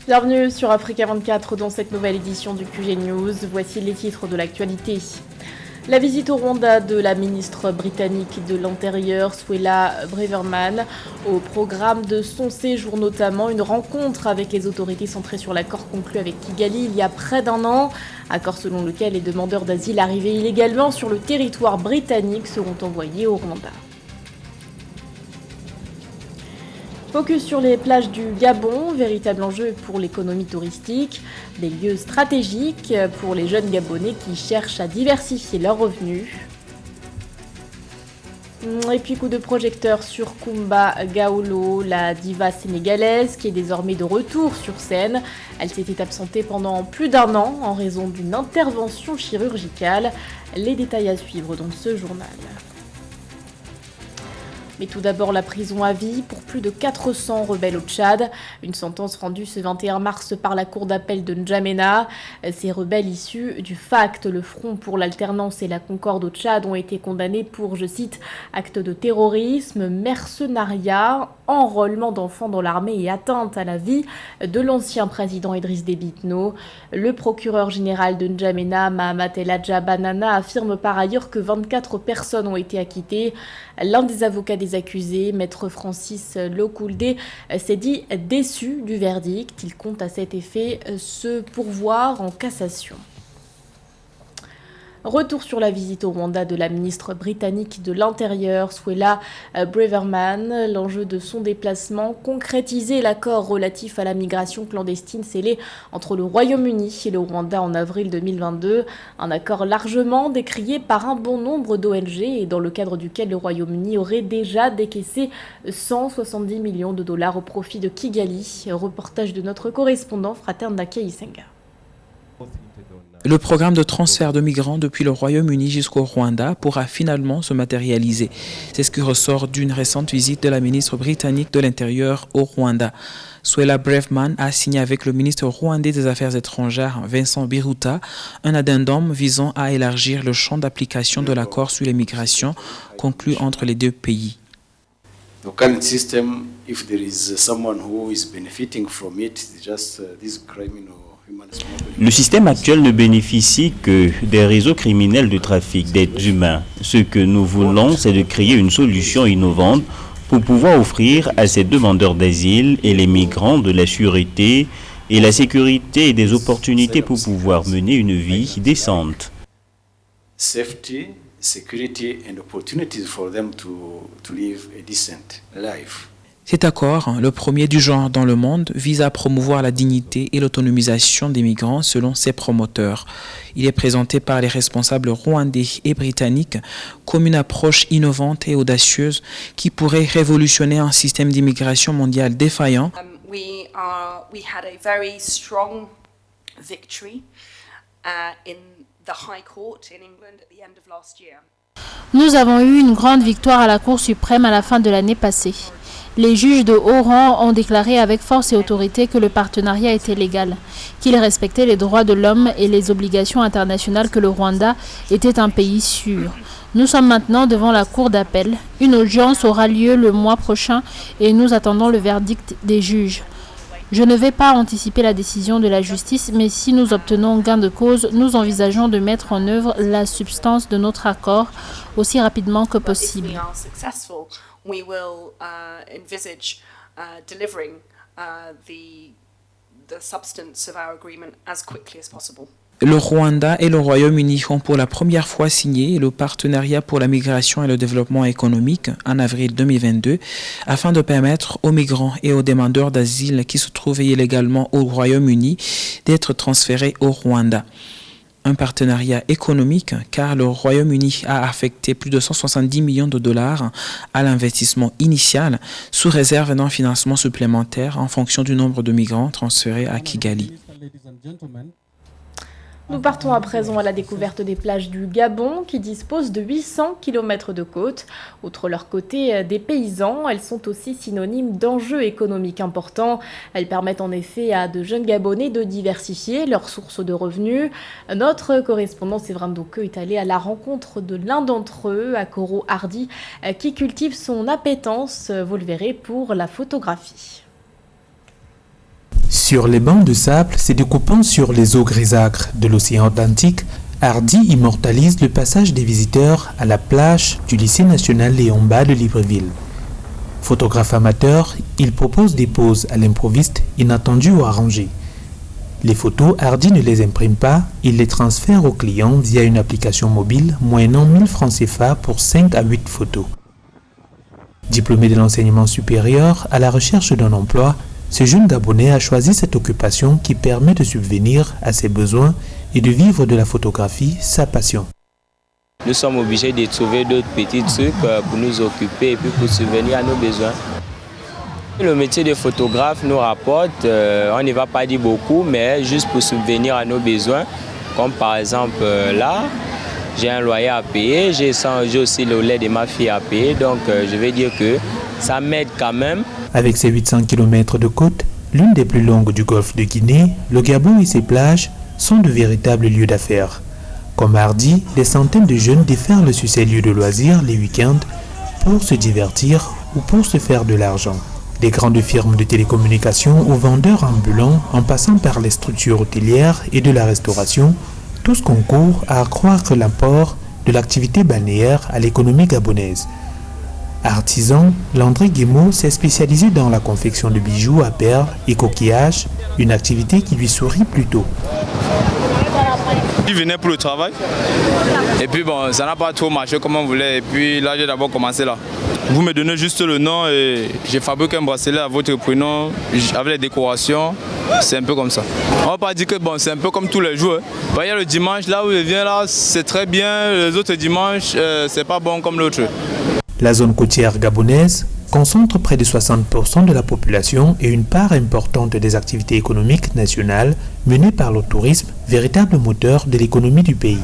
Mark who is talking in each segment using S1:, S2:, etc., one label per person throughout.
S1: Bienvenue sur Africa 24 dans cette nouvelle édition du QG News. Voici les titres de l'actualité. La visite au Rwanda de la ministre britannique de l'Intérieur, Suella Braverman, au programme de son séjour notamment une rencontre avec les autorités centrées sur l'accord conclu avec Kigali il y a près d'un an. Accord selon lequel les demandeurs d'asile arrivés illégalement sur le territoire britannique seront envoyés au Rwanda. Focus sur les plages du Gabon, véritable enjeu pour l'économie touristique, des lieux stratégiques pour les jeunes Gabonais qui cherchent à diversifier leurs revenus. Et puis coup de projecteur sur Kumba Gawlo, la diva sénégalaise qui est désormais de retour sur scène. Elle s'était absentée pendant plus d'un an en raison d'une intervention chirurgicale. Les détails à suivre dans ce journal. Mais tout d'abord, la prison à vie pour plus de 400 rebelles au Tchad. Une sentence rendue ce 21 mars par la cour d'appel de N'Djamena. Ces rebelles issus du FACT, le Front pour l'alternance et la concorde au Tchad, ont été condamnés pour, je cite, actes de terrorisme, mercenariat, enrôlement d'enfants dans l'armée et atteinte à la vie de l'ancien président Idriss Déby Itno. Le procureur général de N'Djamena, Mahamat El Hadja Banana, affirme par ailleurs que 24 personnes ont été acquittées. L'un des avocats des accusés, maître Francis Lokoulde, s'est dit déçu du verdict. Il compte à cet effet se pourvoir en cassation. Retour sur la visite au Rwanda de la ministre britannique de l'Intérieur, Suella Braverman. L'enjeu de son déplacement, concrétiser l'accord relatif à la migration clandestine scellé entre le Royaume-Uni et le Rwanda en avril 2022. Un accord largement décrié par un bon nombre d'ONG et dans le cadre duquel le Royaume-Uni aurait déjà décaissé 170 millions de dollars au profit de Kigali. Reportage de notre correspondant Frater Ndake Isenga.
S2: Le programme de transfert de migrants depuis le Royaume-Uni jusqu'au Rwanda pourra finalement se matérialiser. C'est ce qui ressort d'une récente visite de la ministre britannique de l'Intérieur au Rwanda. Suella Braverman a signé avec le ministre rwandais des Affaires étrangères, Vincent Biruta, un addendum visant à élargir le champ d'application de l'accord sur les migrations conclu entre les deux pays.
S3: The current system, if there is someone who is benefiting from it, just this criminal.
S4: Le système actuel ne bénéficie que des réseaux criminels de trafic d'êtres humains. Ce que nous voulons, c'est de créer une solution innovante pour pouvoir offrir à ces demandeurs d'asile et les migrants de la sûreté et la sécurité et des opportunités pour pouvoir mener une vie décente.
S3: Safety, security and opportunities for them to live a decent life.
S2: Cet accord, le premier du genre dans le monde, vise à promouvoir la dignité et l'autonomisation des migrants selon ses promoteurs. Il est présenté par les responsables rwandais et britanniques comme une approche innovante et audacieuse qui pourrait révolutionner un système d'immigration mondial défaillant.
S5: We had a very strong victory in the High Court in England at the end of last year.
S6: Nous avons eu une grande victoire à la Cour suprême à la fin de l'année passée. Les juges de haut rang ont déclaré avec force et autorité que le partenariat était légal, qu'il respectait les droits de l'homme et les obligations internationales, que le Rwanda était un pays sûr. Nous sommes maintenant devant la Cour d'appel. Une audience aura lieu le mois prochain et nous attendons le verdict des juges. Je ne vais pas anticiper la décision de la justice, mais si nous obtenons gain de cause, nous envisageons de mettre en œuvre la substance de notre accord aussi rapidement que possible.
S5: We will envisage delivering the substance of our agreement as quickly as possible.
S2: Le Rwanda et le Royaume-Uni ont pour la première fois signé le partenariat pour la migration et le développement économique en avril 2022 afin de permettre aux migrants et aux demandeurs d'asile qui se trouvaient illégalement au Royaume-Uni d'être transférés au Rwanda. Un partenariat économique car le Royaume-Uni a affecté plus de 170 millions de dollars à l'investissement initial sous réserve d'un financement supplémentaire en fonction du nombre de migrants transférés à Kigali.
S1: Nous partons à présent à la découverte des plages du Gabon qui disposent de 800 km de côte. Outre leur côté des paysans, elles sont aussi synonymes d'enjeux économiques importants. Elles permettent en effet à de jeunes Gabonais de diversifier leurs sources de revenus. Notre correspondant Séverin Doke est allé à la rencontre de l'un d'entre eux, Akoro Hardy, qui cultive son appétence, vous le verrez, pour la photographie.
S7: Sur les bancs de sable se découpant sur les eaux grisâtres de l'océan Atlantique, Hardy immortalise le passage des visiteurs à la plage du lycée national Léon Bas de Libreville. Photographe amateur, il propose des poses à l'improviste inattendues ou arrangées. Les photos, Hardy ne les imprime pas, il les transfère au client via une application mobile moyennant 1000 francs CFA pour 5 à 8 photos. Diplômé de l'enseignement supérieur, à la recherche d'un emploi, ce jeune Gabonais a choisi cette occupation qui permet de subvenir à ses besoins et de vivre de la photographie, sa passion.
S8: Nous sommes obligés de trouver d'autres petits trucs pour nous occuper et puis pour subvenir à nos besoins. Le métier de photographe nous rapporte, on ne va pas dire beaucoup, mais juste pour subvenir à nos besoins. Comme par exemple là, j'ai un loyer à payer, j'ai aussi le lait de ma fille à payer, donc je vais dire que ça m'aide quand même.
S7: Avec ses 800 km de côte, l'une des plus longues du golfe de Guinée, le Gabon et ses plages sont de véritables lieux d'affaires. Comme Hardy, des centaines de jeunes déferlent sur ces lieux de loisirs les week-ends pour se divertir ou pour se faire de l'argent. Des grandes firmes de télécommunications aux vendeurs ambulants en passant par les structures hôtelières et de la restauration, tous concourent à accroître l'apport de l'activité balnéaire à l'économie gabonaise. Artisan, Landry Guémot s'est spécialisé dans la confection de bijoux à perles et coquillages, une activité qui lui sourit plutôt.
S9: Je venais pour le travail et puis bon, ça n'a pas trop marché comme on voulait et puis là j'ai d'abord commencé là. Vous me donnez juste le nom et j'ai fabriqué un bracelet à votre prénom avec les décorations, c'est un peu comme ça. On va pas dire que bon, c'est un peu comme tous les jours. Il y a le dimanche là où je viens là, c'est très bien, les autres dimanches c'est pas bon comme l'autre.
S7: La zone côtière gabonaise concentre près de 60% de la population et une part importante des activités économiques nationales menées par le tourisme, véritable moteur de l'économie du pays.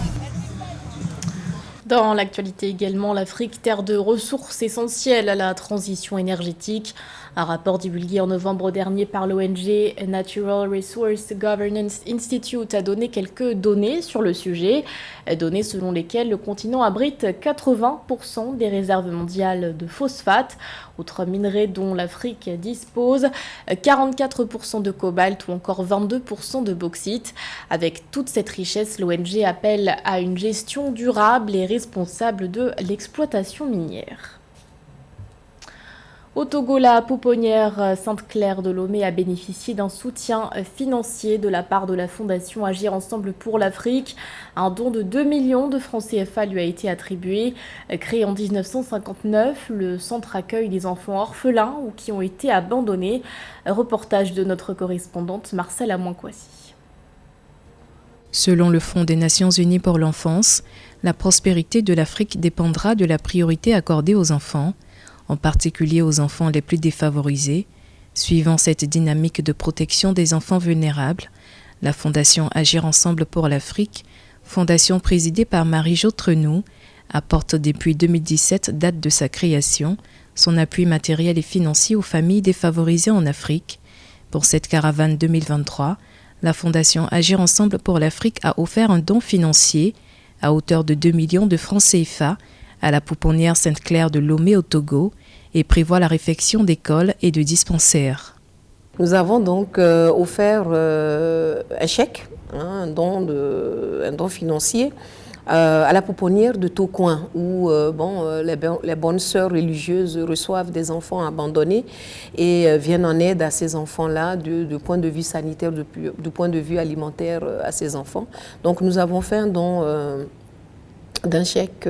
S1: Dans l'actualité également, l'Afrique, terre de ressources essentielles à la transition énergétique. Un rapport divulgué en novembre dernier par l'ONG Natural Resource Governance Institute a donné quelques données sur le sujet. Données selon lesquelles le continent abrite 80% des réserves mondiales de phosphate, autres minerais dont l'Afrique dispose, 44% de cobalt ou encore 22% de bauxite. Avec toute cette richesse, l'ONG appelle à une gestion durable et responsable de l'exploitation minière. Au Togo, la pouponnière Sainte-Claire de Lomé a bénéficié d'un soutien financier de la part de la Fondation Agir Ensemble pour l'Afrique. Un don de 2 millions de francs CFA lui a été attribué. Créé en 1959, le centre accueille des enfants orphelins ou qui ont été abandonnés. Reportage de notre correspondante Marcelle Amoinkwasi.
S10: Selon le Fonds des Nations Unies pour l'enfance, la prospérité de l'Afrique dépendra de la priorité accordée aux enfants, en particulier aux enfants les plus défavorisés. Suivant cette dynamique de protection des enfants vulnérables, la Fondation Agir Ensemble pour l'Afrique, fondation présidée par Marie-Jo Trenou, apporte depuis 2017, date de sa création, son appui matériel et financier aux familles défavorisées en Afrique. Pour cette caravane 2023, la Fondation Agir Ensemble pour l'Afrique a offert un don financier à hauteur de 2 millions de francs CFA à la pouponnière Sainte-Claire de Lomé au Togo et prévoit la réfection d'écoles et de dispensaires.
S11: Nous avons donc offert un chèque, un don financier à la pouponnière de Tocoin, où les bonnes sœurs religieuses reçoivent des enfants abandonnés et viennent en aide à ces enfants-là du point de vue sanitaire, du point de vue alimentaire à ces enfants. Donc nous avons fait un don d'un chèque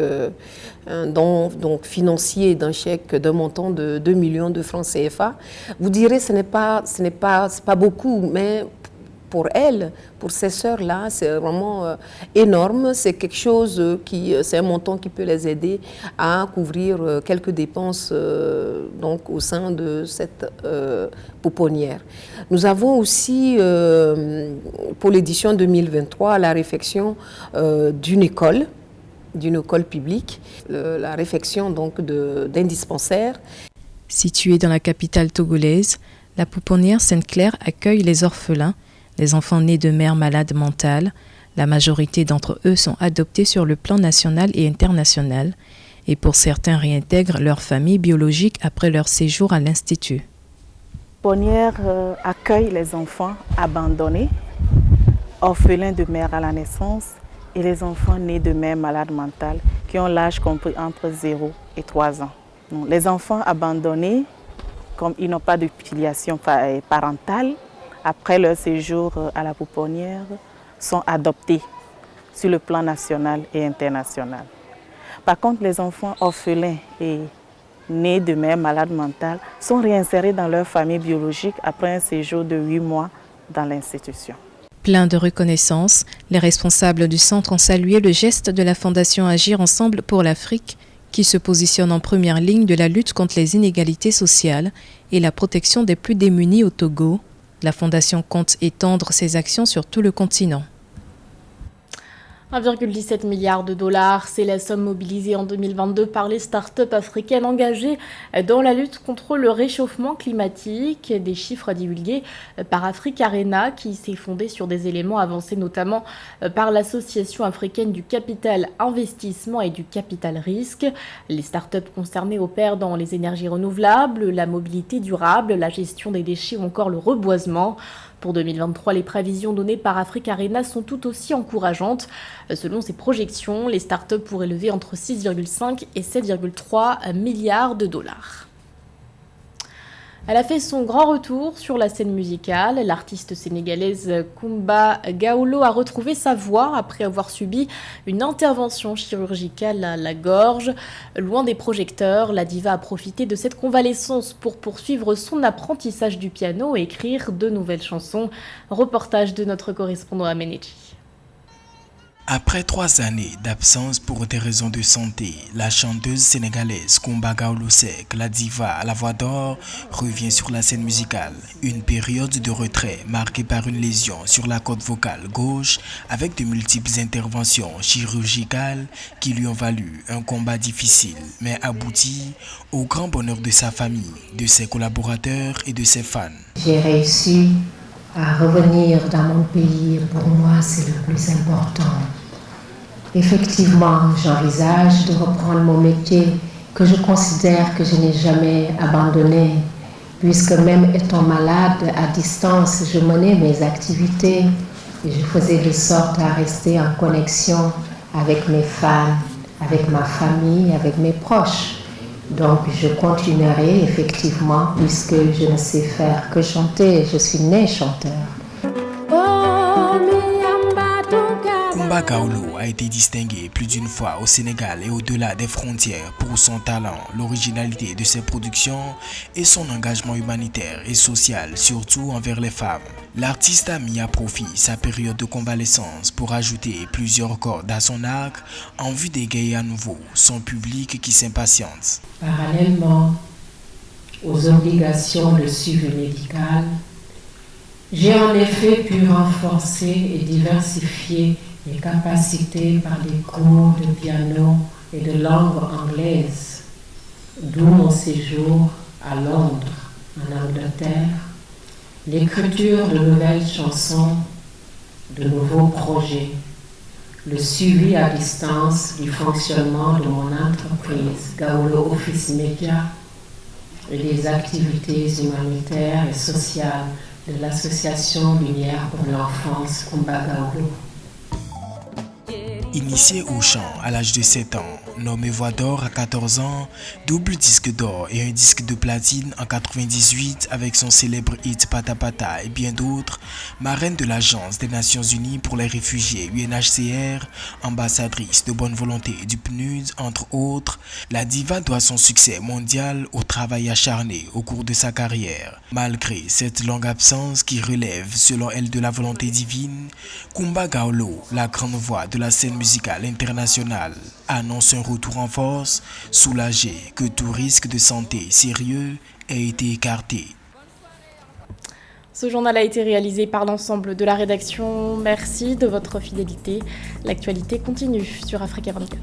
S11: donc financier, d'un chèque d'un montant de 2 millions de francs CFA. Vous direz ce n'est pas beaucoup, mais pour elles, pour ces sœurs-là, c'est vraiment énorme. C'est quelque chose c'est un montant qui peut les aider à couvrir quelques dépenses donc au sein de cette pouponnière. Nous avons aussi, pour l'édition 2023, la réfection d'une école publique, la réfection donc d'un dispensaire.
S10: Située dans la capitale togolaise, la pouponnière Sainte-Claire accueille les orphelins, les enfants nés de mères malades mentales. La majorité d'entre eux sont adoptés sur le plan national et international et pour certains réintègrent leur famille biologique après leur séjour à l'Institut.
S12: pouponnière accueille les enfants abandonnés, orphelins de mère à la naissance et les enfants nés de mère malade mentale qui ont l'âge compris entre 0 et 3 ans. Donc, les enfants abandonnés, comme ils n'ont pas de filiation parentale, après leur séjour à la pouponnière, sont adoptés sur le plan national et international. Par contre, les enfants orphelins et nés de mère malade mentale sont réinsérés dans leur famille biologique après un séjour de 8 mois dans l'institution.
S10: Plein de reconnaissance, les responsables du centre ont salué le geste de la Fondation Agir Ensemble pour l'Afrique, qui se positionne en première ligne de la lutte contre les inégalités sociales et la protection des plus démunis au Togo. La Fondation compte étendre ses actions sur tout le continent.
S1: 1,17 milliard de dollars, c'est la somme mobilisée en 2022 par les startups africaines engagées dans la lutte contre le réchauffement climatique. Des chiffres divulgués par Africa Arena qui s'est fondé sur des éléments avancés notamment par l'Association africaine du capital investissement et du capital risque. Les startups concernées opèrent dans les énergies renouvelables, la mobilité durable, la gestion des déchets ou encore le reboisement. Pour 2023, les prévisions données par Africa Arena sont tout aussi encourageantes. Selon ses projections, les startups pourraient lever entre 6,5 et 7,3 milliards de dollars. Elle a fait son grand retour sur la scène musicale. L'artiste sénégalaise Coumba Gawlo a retrouvé sa voix après avoir subi une intervention chirurgicale à la gorge. Loin des projecteurs, la diva a profité de cette convalescence pour poursuivre son apprentissage du piano et écrire de nouvelles chansons. Reportage de notre correspondant à Ménéji.
S13: Après 3 années d'absence pour des raisons de santé, la chanteuse sénégalaise Coumba Gawlo Seck, la diva à la voix d'or, revient sur la scène musicale. Une période de retrait marquée par une lésion sur la corde vocale gauche avec de multiples interventions chirurgicales qui lui ont valu un combat difficile mais abouti au grand bonheur de sa famille, de ses collaborateurs et de ses fans.
S14: J'ai réussi à revenir dans mon pays, pour moi c'est le plus important. Effectivement, j'envisage de reprendre mon métier que je considère que je n'ai jamais abandonné, puisque même étant malade à distance, je menais mes activités et je faisais de sorte à rester en connexion avec mes fans, avec ma famille, avec mes proches. Donc je continuerai effectivement puisque je ne sais faire que chanter, je suis né chanteur.
S13: Coumba Gawlo a été distingué plus d'une fois au Sénégal et au-delà des frontières pour son talent, l'originalité de ses productions et son engagement humanitaire et social, surtout envers les femmes. L'artiste a mis à profit sa période de convalescence pour ajouter plusieurs cordes à son arc en vue d'égayer à nouveau son public qui s'impatiente.
S14: Parallèlement aux obligations de suivi médical, j'ai en effet pu renforcer et diversifier mes capacités par des cours de piano et de langue anglaise, d'où mon séjour à Londres, en Angleterre, l'écriture de nouvelles chansons, de nouveaux projets, le suivi à distance du fonctionnement de mon entreprise Gawlo Office Media et des activités humanitaires et sociales de l'association Lumière pour l'enfance Coumba Gawlo.
S13: Initié au chant à l'âge de 7 ans, nommé voix d'or à 14 ans, double disque d'or et un disque de platine en 98 avec son célèbre hit Pata Pata et bien d'autres, marraine de l'Agence des Nations Unies pour les réfugiés UNHCR, ambassadrice de bonne volonté du PNUD entre autres, la diva doit son succès mondial au travail acharné au cours de sa carrière. Malgré cette longue absence qui relève selon elle de la volonté divine, Coumba Gawlo, la grande voix de la scène musicale internationale, annonce un retour en force, soulagé que tout risque de santé sérieux ait été écarté.
S1: Ce journal a été réalisé par l'ensemble de la rédaction. Merci de votre fidélité. L'actualité continue sur Africa 24.